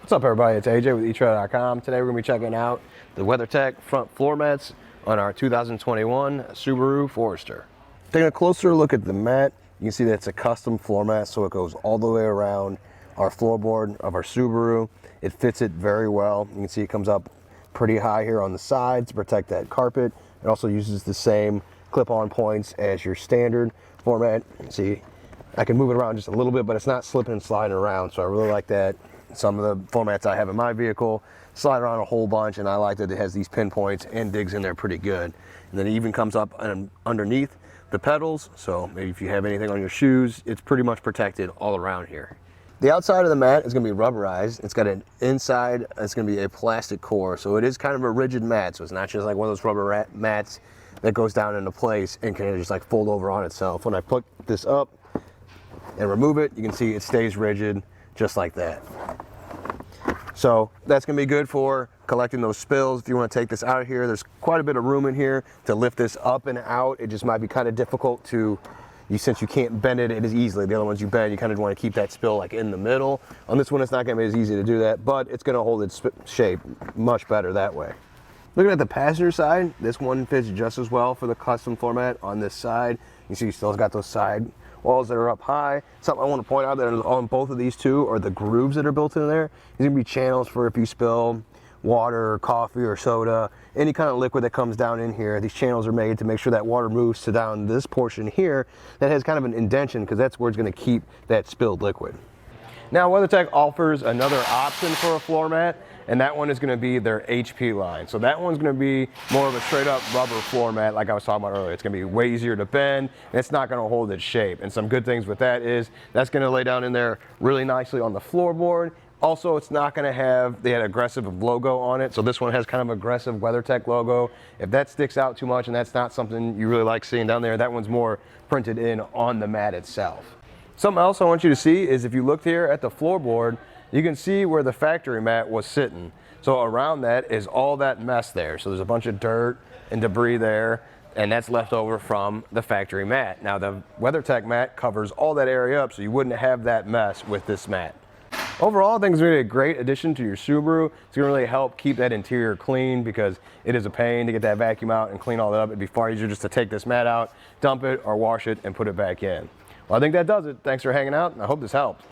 What's up, everybody? It's AJ with etrailer.com. Today we're going to be checking out the WeatherTech front floor mats on our 2021 Subaru Forester. Taking a closer look at the mat, you can see that it's a custom floor mat, so it goes all the way around our floorboard of our Subaru. It fits it very well. You can see it comes up pretty high here on the side to protect that carpet. It also uses the same clip-on points as your standard floor mat. See, I can move it around just a little bit, but it's not slipping and sliding around, so I really like that. Some of the floor mats I have in my vehicle slide around a whole bunch, and I like that it has these pinpoints and digs in there pretty good. And then it even comes up underneath the pedals, so maybe if you have anything on your shoes, it's pretty much protected all around here. The outside of the mat is going to be rubberized. It's got an inside, it's going to be a plastic core, so it is kind of a rigid mat, so it's not just like one of those rubber mats that goes down into place and can just like fold over on itself. When I put this up and remove it, you can see it stays rigid just like that. So that's going to be good for collecting those spills. If you want to take this out of here, there's quite a bit of room in here to lift this up and out. It just might be kind of difficult to, since you can't bend it as easily. The other ones you bend, you kind of want to keep that spill like in the middle. On this one, it's not going to be as easy to do that, but it's going to hold its shape much better that way. Looking at the passenger side, this one fits just as well for the custom floor mat on this side. You see, you still got those side walls that are up high. Something I want to point out that on both of these two are the grooves that are built in there. There's going to be channels for if you spill water or coffee or soda, any kind of liquid that comes down in here. These channels are made to make sure that water moves to down this portion here that has kind of an indentation, because that's where it's going to keep that spilled liquid. Now, WeatherTech offers another option for a floor mat, and that one is going to be their HP line. So that one's going to be more of a straight up rubber floor mat like I was talking about earlier. It's going to be way easier to bend, and it's not going to hold its shape. And some good things with that is that's going to lay down in there really nicely on the floorboard. Also, it's not going to have the aggressive logo on it. So this one has kind of aggressive WeatherTech logo. If that sticks out too much and that's not something you really like seeing down there, that one's more printed in on the mat itself. Something else I want you to see is if you look here at the floorboard, you can see where the factory mat was sitting. So around that is all that mess there. So there's a bunch of dirt and debris there, and that's left over from the factory mat. Now the WeatherTech mat covers all that area up, so you wouldn't have that mess with this mat. Overall, I think it's really a great addition to your Subaru. It's going to really help keep that interior clean, because it is a pain to get that vacuum out and clean all that up. It'd be far easier just to take this mat out, dump it, or wash it and put it back in. Well, I think that does it. Thanks for hanging out, and I hope this helped.